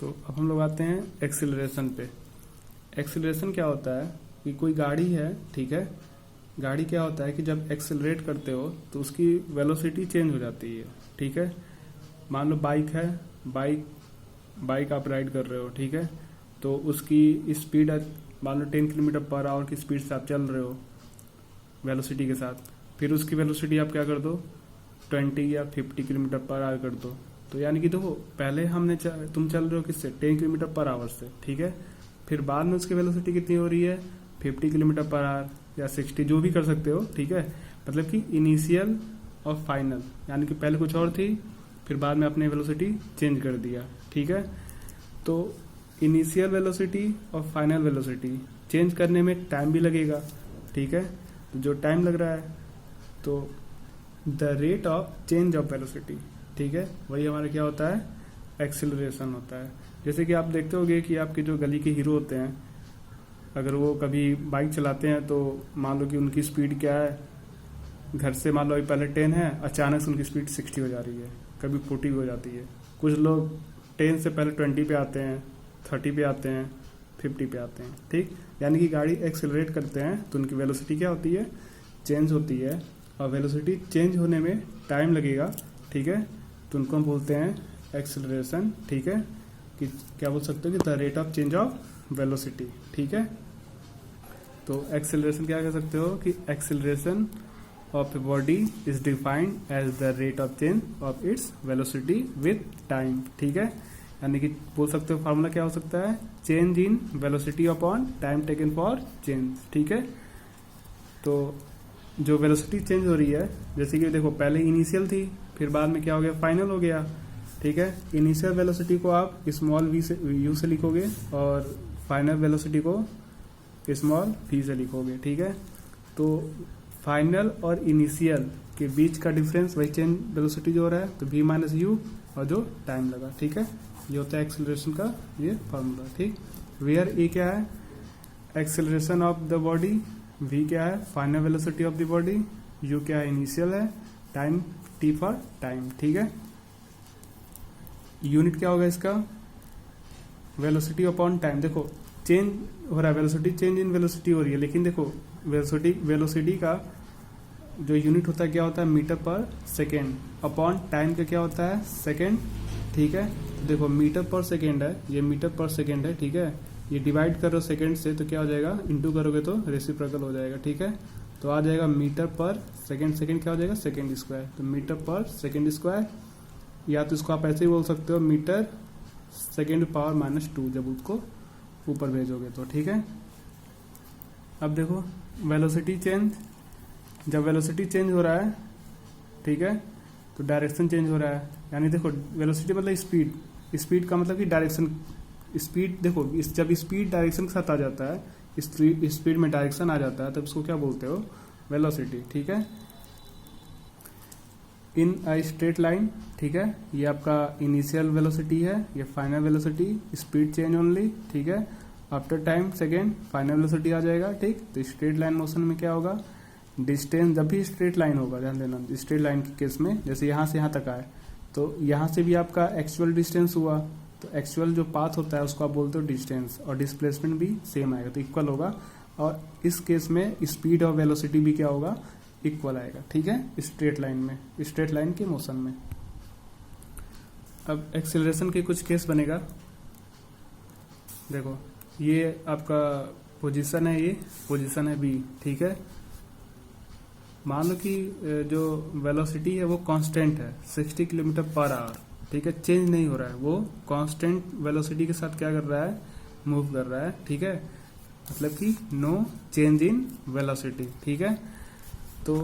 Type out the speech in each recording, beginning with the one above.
तो अब हम लोग आते हैं एक्सीलरेशन पे। एक्सीलरेशन क्या होता है कि कोई गाड़ी है, ठीक है, गाड़ी क्या होता है कि जब एक्सेलरेट करते हो तो उसकी वेलोसिटी चेंज हो जाती है, ठीक है। मान लो बाइक है, बाइक आप राइड कर रहे हो, ठीक है, तो उसकी स्पीड मान लो 10 किलोमीटर पर आवर की स्पीड से आप चल रहे हो वेलोसिटी के साथ, फिर उसकी वेलोसिटी आप क्या कर दो 20 या 50 किलोमीटर पर आवर कर दो। तो यानी कि देखो पहले तुम चल रहे हो किससे 10 किलोमीटर पर आवर से, ठीक है, फिर बाद में उसकी वेलोसिटी कितनी हो रही है 50 किलोमीटर पर आवर या 60, जो भी कर सकते हो, ठीक है। मतलब कि इनिशियल और फाइनल, यानी कि पहले कुछ और थी, फिर बाद में अपने वेलोसिटी चेंज कर दिया, ठीक है। तो इनिशियल वेलोसिटी और फाइनल वेलोसिटी चेंज करने में टाइम भी लगेगा, ठीक है। तो जो टाइम लग रहा है तो the rate of change of velocity, ठीक है, वही हमारा क्या होता है एक्सीलरेशन होता है। जैसे कि आप देखते होंगे कि आपके जो गली के हीरो होते हैं, अगर वो कभी बाइक चलाते हैं तो मान लो कि उनकी स्पीड क्या है, घर से मान लो अभी पहले 10 है, अचानक से उनकी स्पीड 60 हो जा रही है, कभी 40 भी हो जाती है। कुछ लोग 10 से पहले 20 पे आते हैं, 30 पे आते हैं, 50 पे आते हैं, ठीक। यानी कि गाड़ी एक्सेलरेट करते हैं तो उनकी वेलोसिटी क्या होती है चेंज होती है, और वेलोसिटी चेंज होने में टाइम लगेगा, ठीक है। तो उनको हम बोलते हैं एक्सेलरेशन, ठीक है, कि क्या बोल सकते हो कि the rate of change of velocity, ठीक है। तो एक्सेलरेशन क्या कह सकते हो कि acceleration of a body is defined as the rate of change of its velocity with time, ठीक है। यानी कि बोल सकते हो फार्मूला क्या हो सकता है change in velocity upon time taken for change, ठीक है। तो जो वेलोसिटी चेंज हो रही है, जैसे कि देखो पहले इनिशियल थी, फिर बाद में क्या हो गया फाइनल हो गया, ठीक है। इनिशियल वेलोसिटी को आप स्मॉल यू से लिखोगे और फाइनल वेलोसिटी को स्मॉल v से लिखोगे, ठीक है। तो फाइनल और इनिशियल के बीच का डिफरेंस वही चेंज वेलोसिटी जो हो रहा है, तो v माइनस यू और जो टाइम लगा, ठीक है। ये होता है एक्सेलरेशन का ये फॉर्मूला, ठीक। वेयर ए क्या है acceleration of the body, v क्या है final velocity of the body, u क्या है इनिशियल है, टाइम t फॉर टाइम, ठीक है। यूनिट क्या होगा इसका वेलोसिटी अपॉन टाइम। देखो चेंज हो रहा है वेलोसिटी, चेंज इन वेलोसिटी हो रही है, लेकिन देखो वेलोसिटी का जो यूनिट होता है क्या होता है मीटर पर सेकेंड, अपॉन टाइम का क्या होता है सेकेंड, ठीक है। तो देखो मीटर पर सेकेंड है, ये मीटर पर सेकेंड है, ठीक है। ये डिवाइड करो सेकेंड से तो क्या हो जाएगा इंटू करोगे तो रेसिप्रोकल हो जाएगा, ठीक है। तो आ जाएगा मीटर पर सेकेंड, सेकेंड क्या हो जाएगा सेकेंड स्क्वायर, तो मीटर पर सेकेंड स्क्वायर, या तो इसको आप ऐसे ही बोल सकते हो मीटर सेकेंड पावर -2 जब उसको ऊपर भेजोगे तो, ठीक है। अब देखो वेलोसिटी चेंज, जब वेलोसिटी चेंज हो रहा है, ठीक है, तो डायरेक्शन चेंज हो रहा है। यानी देखो वेलोसिटी मतलब स्पीड, स्पीड का मतलब कि डायरेक्शन, स्पीड देखो जब स्पीड डायरेक्शन के साथ आ जाता है, स्पीड में डायरेक्शन आ जाता है तब इसको क्या बोलते हो वेलोसिटी, ठीक है। इन अ स्ट्रेट लाइन, ठीक है, ये आपका इनिशियल वेलोसिटी है, ये final velocity, speed change only, ठीक है। After time second final velocity आ जाएगा, ठीक। तो स्ट्रेट लाइन मोशन में क्या होगा डिस्टेंस, जब भी स्ट्रेट लाइन होगा ध्यान देना, स्ट्रेट लाइन के केस में जैसे यहाँ से यहाँ तक आए तो यहाँ से भी आपका एक्चुअल डिस्टेंस हुआ, तो एक्चुअल जो पाथ होता है उसको आप बोलते हो डिस्टेंस, और डिस्प्लेसमेंट भी सेम आएगा तो इक्वल होगा। और इस केस में स्पीड और वेलोसिटी भी क्या होगा इक्वल आएगा, ठीक है, स्ट्रेट लाइन में, स्ट्रेट लाइन के मोशन में। अब एक्सेलरेशन के कुछ केस बनेगा, देखो ये आपका पोजीशन है, ये पोजीशन है बी, ठीक है। मान लो कि जो वेलोसिटी है वो कांस्टेंट है 60 किलोमीटर पर आवर, ठीक है, चेंज नहीं हो रहा है, वो कांस्टेंट वेलोसिटी के साथ क्या कर रहा है मूव कर रहा है, ठीक है, मतलब कि नो चेंज इन वेलोसिटी, ठीक है। तो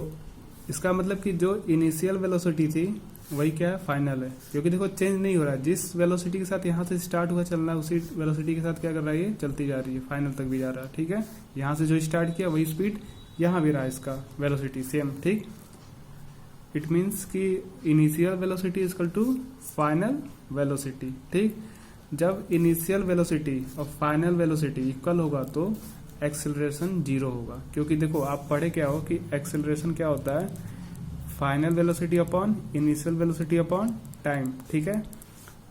इसका मतलब कि जो इनिशियल वेलोसिटी थी वही क्या है फाइनल है, क्योंकि देखो चेंज नहीं हो रहा है, जिस वेलोसिटी के साथ यहाँ से स्टार्ट हुआ चलना है उसी वेलोसिटी के साथ क्या कर रहा है ये चलती जा रही है, फाइनल तक भी जा रहा है, ठीक है। यहाँ से जो स्टार्ट किया वही स्पीड यहाँ भी रहा है, इसका वेलोसिटी सेम, ठीक। इट मीन्स कि initial velocity is equal to final velocity, ठीक। जब इनिशियल वेलोसिटी और फाइनल वेलोसिटी इक्वल होगा तो एक्सेलरेशन 0 होगा, क्योंकि देखो आप पढ़े क्या हो कि एक्सेलरेशन क्या होता है final velocity upon initial velocity upon time, ठीक है।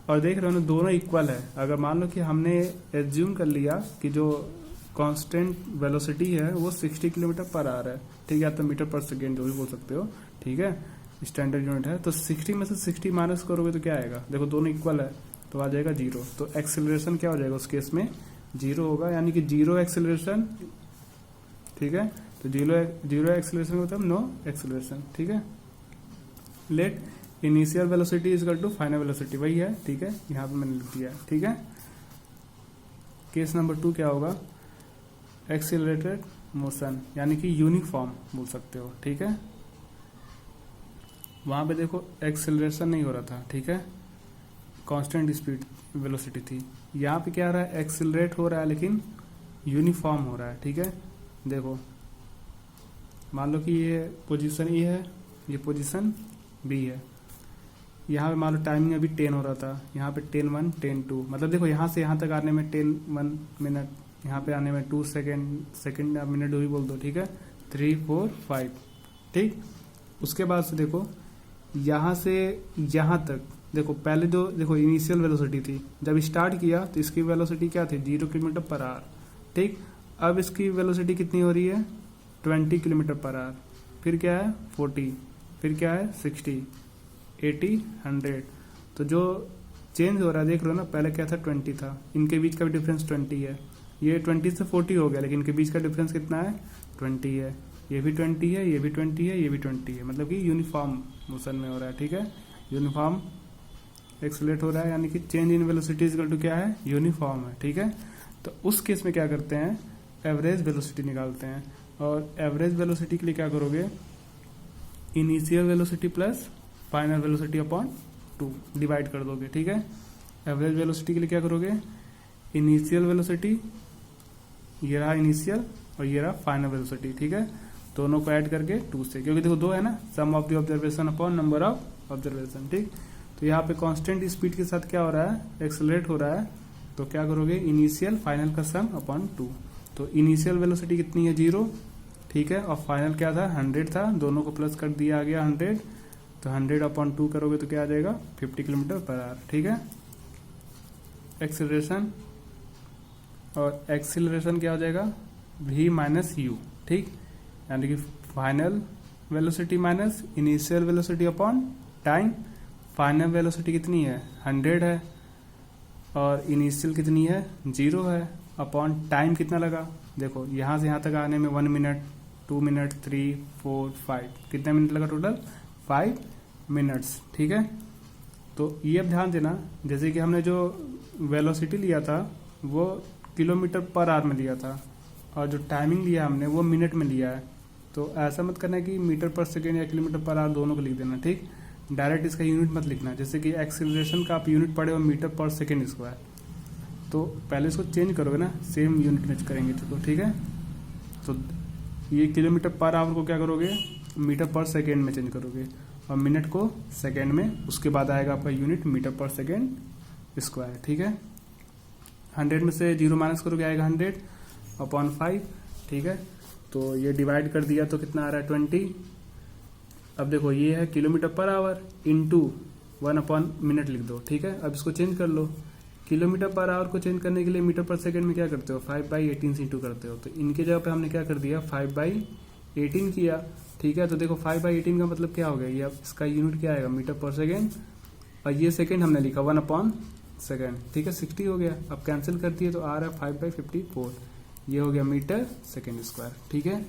और देख रहे हो ना दोनों इक्वल है। अगर मान लो कि हमने एज्यूम कर लिया कि जो कांस्टेंट वेलोसिटी है वो 60 किलोमीटर पर आवर है, ठीक है, तो मीटर पर सेकेंड जो भी बोल सकते हो, ठीक है, स्टैंडर्ड यूनिट है, तो 60 में से 60 माइनस करोगे तो क्या आएगा, देखो दोनों इक्वल है तो आ जाएगा 0। तो एक्सेलरेशन क्या हो जाएगा उस केस में, 0 होगा, यानी कि 0 एक्सेलरेशन, ठीक है, तो 0 एक्सेलरेशन मतलब नो एक्सेलरेशन, ठीक है। Let initial velocity is equal to final velocity, वही है, ठीक है, यहाँ पे मैंने लिख दिया है, ठीक है। केस नंबर 2 क्या होगा, एक्सीलरेटेड मोशन, यानी कि यूनिफॉर्म बोल सकते हो, ठीक है। वहां पे देखो एक्सेलरेशन नहीं हो रहा था, ठीक है, कांस्टेंट स्पीड वेलोसिटी थी। यहाँ पे क्या हो रहा है, एक्सेलरेट हो रहा है लेकिन यूनिफॉर्म हो रहा है, ठीक है। देखो मान लो कि ये पोजीशन ए है, ये पोजीशन बी है, यहाँ पे मान लो टाइमिंग अभी 10 हो रहा था, यहाँ पे 10:1 10:2, मतलब देखो यहाँ से यहाँ तक आने में 10:1 मिनट, यहाँ पे आने में 2 सेकेंड मिनट भी बोल दो, ठीक है, 3 4 5, ठीक। उसके बाद से देखो यहाँ से यहाँ तक, देखो पहले जो देखो इनिशियल वेलोसिटी थी, जब स्टार्ट किया तो इसकी वेलोसिटी क्या थी, 0 किलोमीटर पर आवर, ठीक। अब इसकी वेलोसिटी कितनी हो रही है, 20 किलोमीटर पर आवर, फिर क्या है 40, फिर क्या है 60, 80, 100। तो जो चेंज हो रहा है देख रहे हो ना, पहले क्या था 20 था, इनके बीच का भी डिफरेंस 20 है, ये 20 से 40 हो गया, लेकिन इनके बीच का डिफरेंस कितना है 20 है, ये भी 20 है, ये भी 20 है, ये भी 20 है, मतलब कि यूनिफॉर्म मोशन में हो रहा है, ठीक है, यूनिफॉर्म एक्सेलरेट हो रहा है, यानी कि change in velocity equal to क्या है, यूनिफॉर्म है, ठीक है। तो उस केस में क्या करते हैं, एवरेज वेलोसिटी निकालते हैं, और एवरेज वेलोसिटी के लिए क्या करोगे, initial velocity plus final velocity upon 2 divide कर दोगे, ठीक है। एवरेज वेलोसिटी के लिए क्या करोगे, इनिशियल वेलोसिटी, ये रहा इनिशियल और ये रहा फाइनल वेलोसिटी, ठीक है, दोनों को ऐड करके 2 से, क्योंकि देखो 2 है ना, sum of the observation upon number of observation, ठीक। तो यहाँ पे कांस्टेंट स्पीड के साथ क्या हो रहा है, एक्सेलरेट हो रहा है, तो क्या करोगे, इनिशियल फाइनल का सम अपॉन 2। तो इनिशियल वेलोसिटी कितनी है 0, ठीक है, और फाइनल क्या था 100 था, दोनों को प्लस कर दिया, आ गया 100, तो 100 अपॉन 2 करोगे तो क्या आ जाएगा 50 किलोमीटर पर आवर, ठीक है। एक्सेलरेशन, और एक्सेलरेशन क्या हो जाएगा v माइनस यू, ठीक, यानी कि final velocity minus initial velocity upon time. Final velocity कितनी है 100 है, और इनिशियल कितनी है 0 है, अपॉन टाइम कितना लगा, देखो यहाँ से यहाँ तक आने में 1 मिनट, 2 मिनट, 3 4 5, कितने मिनट लगा टोटल 5 मिनट्स, ठीक है। तो ये अब ध्यान देना, जैसे कि हमने जो वेलोसिटी लिया था वो किलोमीटर पर आवर में लिया था, और जो टाइमिंग लिया हमने वो मिनट में लिया है, तो ऐसा मत करना कि मीटर पर सेकेंड या किलोमीटर पर आवर दोनों को लिख देना, ठीक, डायरेक्ट इसका यूनिट मत लिखना। जैसे कि एक्सेलरेशन का आप यूनिट पढ़े हो मीटर पर सेकेंड स्क्वायर, तो पहले इसको चेंज करोगे ना, सेम यूनिट में करेंगे तो, ठीक है। तो ये किलोमीटर पर आवर को क्या करोगे, मीटर पर सेकेंड में चेंज करोगे, और मिनट को सेकेंड में, उसके बाद आएगा आपका यूनिट मीटर पर सेकेंड स्क्वायर, ठीक है। 100 में से 0 माइनस करोगे आएगा 100 अपॉन 5, ठीक है। तो ये डिवाइड कर दिया तो कितना आ रहा है 20। अब देखो ये है kilometre per hour into 1 upon minute लिख दो, ठीक है। अब इसको चेंज कर लो, किलोमीटर पर आवर को चेंज करने के लिए मीटर पर सेकेंड में क्या करते हो 5/18 से इंटू करते हो, तो इनके जगह पे हमने क्या कर दिया 5/18 किया, ठीक है। तो देखो 5/18 का मतलब क्या हो गया, ये अब इसका यूनिट क्या आएगा मीटर पर सेकेंड, और ये सेकेंड हमने लिखा 1 अपॉन सेकेंड, ठीक है, 60 हो गया। अब कैंसिल कर दिए तो आ रहा है 5/54, ये हो गया मीटर सेकेंड स्क्वायर, ठीक है।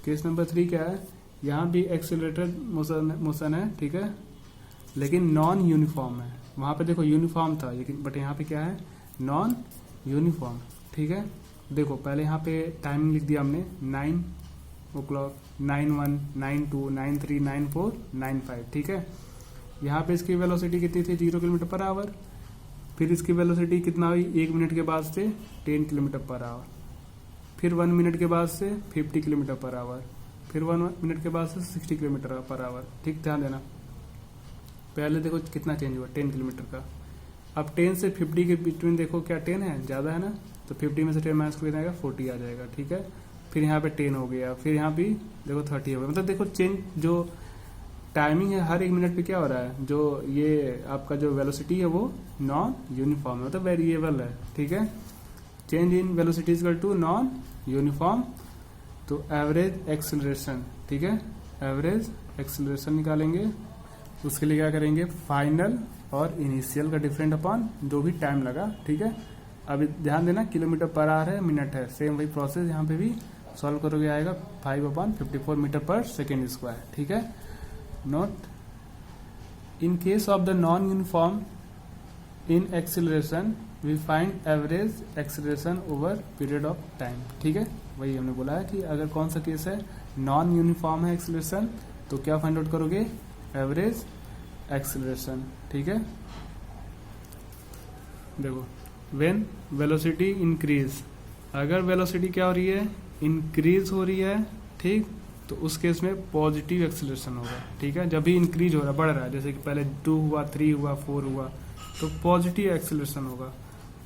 केस नंबर 3 क्या है, यहाँ भी एक्सेलरेटेड मोशन है, ठीक है, लेकिन नॉन यूनिफॉर्म है। वहां पे देखो यूनिफॉर्म था, लेकिन बट यहाँ पे क्या है नॉन यूनिफॉर्म, ठीक है। देखो पहले यहाँ पे टाइमिंग लिख दिया हमने 9 o'clock, 9:1, 9:2, 9:3, 9:4, 9:5, ठीक है। यहाँ पे इसकी वेलोसिटी कितनी थी 0 किलोमीटर पर आवर, फिर इसकी वेलोसिटी कितना हुई 1 मिनट के बाद से 10 किलोमीटर पर आवर, फिर 1 मिनट के बाद से 50 किलोमीटर पर आवर, फिर 1 मिनट के बाद से 60 किलोमीटर पर आवर, ठीक, ध्यान देना। पहले देखो कितना चेंज हुआ 10 किलोमीटर का, अब 10 से 50 के बिटवीन देखो क्या 10 है, ज्यादा है ना, तो 50 में से 10 माइनस कितना आएगा 40 आ जाएगा, ठीक है। फिर यहाँ पे 10 हो गया, फिर यहाँ भी देखो 30 हो गया, मतलब देखो चेंज जो टाइमिंग है हर 1 मिनट पे क्या हो रहा है, जो ये आपका जो वेलोसिटी है वो नॉन यूनिफॉर्म है, मतलब वेरिएबल है, ठीक है। Change in velocity is equal to non uniform. तो एवरेज एक्सेलरेशन, ठीक है, एवरेज एक्सेलरेशन निकालेंगे। उसके लिए क्या करेंगे, फाइनल और इनिशियल का डिफरेंट अपॉन जो भी टाइम लगा, ठीक है। अभी ध्यान देना किलोमीटर पर आवर है, मिनट है, सेम वही प्रोसेस यहाँ पे भी सॉल्व करोगे, आएगा 5/54 मीटर पर सेकेंड स्क्वायर, ठीक है। Note in case of the non uniform in acceleration we find average acceleration over period of time, ठीक है। वही हमने बोला है कि अगर कौन सा केस है, नॉन यूनिफॉर्म है एक्सेलरेशन, तो क्या फाइंड आउट करोगे, एवरेज एक्सेलरेशन, ठीक है। देखो व्हेन वेलोसिटी इंक्रीज, अगर वेलोसिटी क्या हो रही है, इंक्रीज हो रही है, ठीक, तो उस केस में पॉजिटिव एक्सेलरेशन होगा, ठीक है। जब भी इंक्रीज हो रहा है, बढ़ रहा है, जैसे कि पहले 2 हुआ, 3 हुआ, 4 हुआ, तो पॉजिटिव एक्सेलरेशन होगा।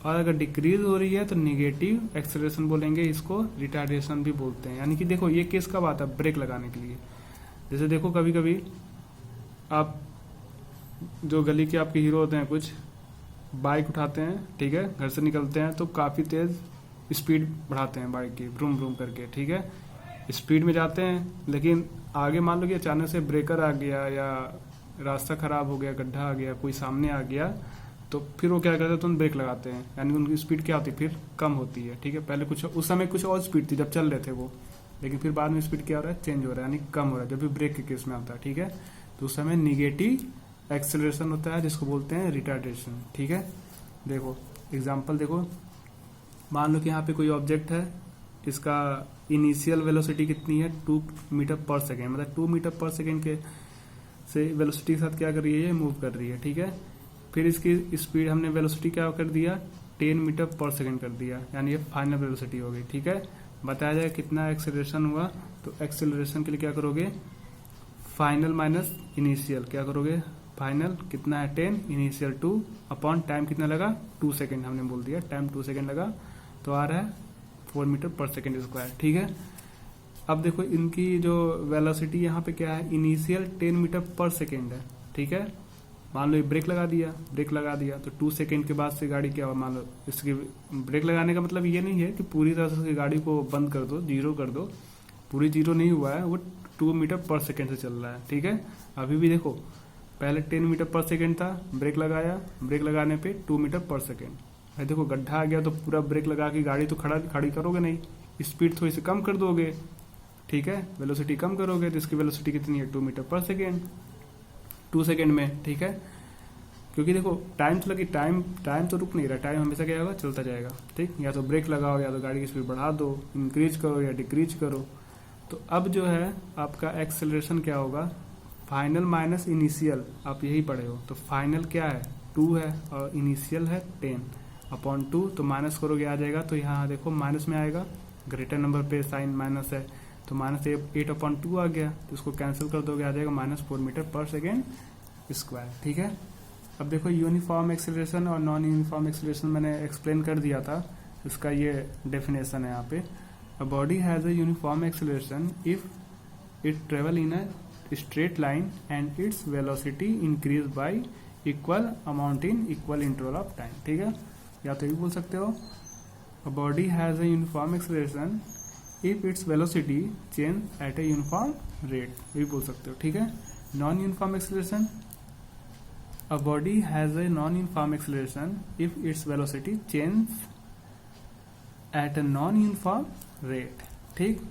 और अगर डिक्रीज हो रही है तो निगेटिव एक्सेलरेशन बोलेंगे, इसको रिटार्डेशन भी बोलते हैं। यानी कि देखो ये केस कब आता है, ब्रेक लगाने के लिए। जैसे देखो कभी कभी आप जो गली के आपके हीरो होते हैं, कुछ बाइक उठाते हैं, ठीक है, घर से निकलते हैं तो काफी तेज स्पीड बढ़ाते हैं बाइक की, ब्रूम ब्रूम करके, ठीक है, स्पीड में जाते हैं। लेकिन आगे मान लो कि अचानक से ब्रेकर आ गया या रास्ता खराब हो गया, गड्ढा आ गया, कोई सामने आ गया, तो फिर वो क्या करते हैं, तुरंत ब्रेक लगाते हैं। यानी उनकी स्पीड क्या होती है, फिर कम होती है, ठीक है। पहले कुछ उस समय कुछ और स्पीड थी जब चल रहे थे वो, लेकिन फिर बाद में स्पीड क्या हो रहा है, चेंज हो रहा है, यानी कम हो रहा है, जब भी ब्रेक के केस में आता है, ठीक है। तो उस समय निगेटिव एक्सेलरेशन होता है, जिसको बोलते हैं रिटार्डेशन, ठीक है। देखो एग्जाम्पल देखो, मान लो कि यहाँ पे कोई ऑब्जेक्ट है, इसका इनिशियल वेलोसिटी कितनी है, 2 मीटर पर सेकेंड, मतलब 2 मीटर पर सेकेंड के से वेलोसिटी के साथ क्या कर रही है, मूव कर रही है, ठीक है। फिर इसकी स्पीड हमने वेलोसिटी क्या कर दिया, 10 मीटर पर सेकेंड कर दिया, यानी ये फाइनल वेलोसिटी हो गई, ठीक है। बताया जाए कितना एक्सेलरेशन हुआ, तो एक्सेलरेशन के लिए क्या करोगे, फाइनल माइनस इनिशियल, क्या करोगे, फाइनल कितना है 10, इनिशियल 2 अपॉन टाइम कितना लगा, 2 सेकेंड हमने बोल दिया, टाइम 2 सेकेंड लगा, तो आ रहा है 4 मीटर पर सेकेंड स्क्वायर, ठीक है। अब देखो इनकी जो वेलोसिटी यहाँ पे क्या है, इनिशियल 10 मीटर पर सेकेंड है, ठीक है। मान लो ये ब्रेक लगा दिया तो 2 सेकेंड के बाद से गाड़ी क्या हो, मान लो इसकी ब्रेक लगाने का मतलब ये नहीं है कि पूरी तरह से गाड़ी को बंद कर दो, जीरो कर दो, पूरी जीरो नहीं हुआ है, वो 2 मीटर पर सेकेंड से चल रहा है, ठीक है। अभी भी देखो पहले 10 मीटर पर सेकेंड था, ब्रेक लगाया, ब्रेक लगाने पे 2 मीटर पर सेकेंड, भाई देखो गड्ढा आ गया तो पूरा ब्रेक लगा के गाड़ी तो खड़ी करोगे नहीं, स्पीड थोड़ी सी कम कर दोगे, ठीक है, वेलोसिटी कम करोगे, तो इसकी वेलोसिटी कितनी है, 2 मीटर पर सेकेंड, 2 सेकेंड में, ठीक है। क्योंकि देखो टाइम तो लगी, टाइम तो रुक नहीं रहा, टाइम हमेशा क्या होगा, चलता जाएगा, ठीक। या तो ब्रेक लगाओ या तो गाड़ी की स्पीड बढ़ा दो, इंक्रीज करो या डिक्रीज करो। तो अब जो है आपका एक्सेलरेशन क्या होगा, फाइनल माइनस इनिशियल, आप यही पढ़े हो, तो फाइनल क्या है 2 है और इनिशियल है 10 अपॉन 2, तो माइनस करोगे आ जाएगा, तो यहाँ देखो माइनस में आएगा, ग्रेटर नंबर पे साइन माइनस है, तो माइनस 8/2 आ गया, तो इसको कैंसिल कर दोगे, आ जाएगा -4 मीटर पर सेकेंड स्क्वायर, ठीक है। अब देखो यूनिफॉर्म एक्सेलरेशन और नॉन यूनिफॉर्म एक्सेलरेशन मैंने एक्सप्लेन कर दिया था, इसका ये डेफिनेशन है यहाँ पे। A body has a uniform acceleration if it travel in a straight line and its velocity increase by equal amount in equal interval of time, ठीक है। या तो ये बोल सकते हो a body has a uniform acceleration if its velocity change at a uniform rate, ये बोल सकते हो, ठीक है। non uniform acceleration, a body has a non uniform acceleration if its velocity change at a non uniform rate, ठीक।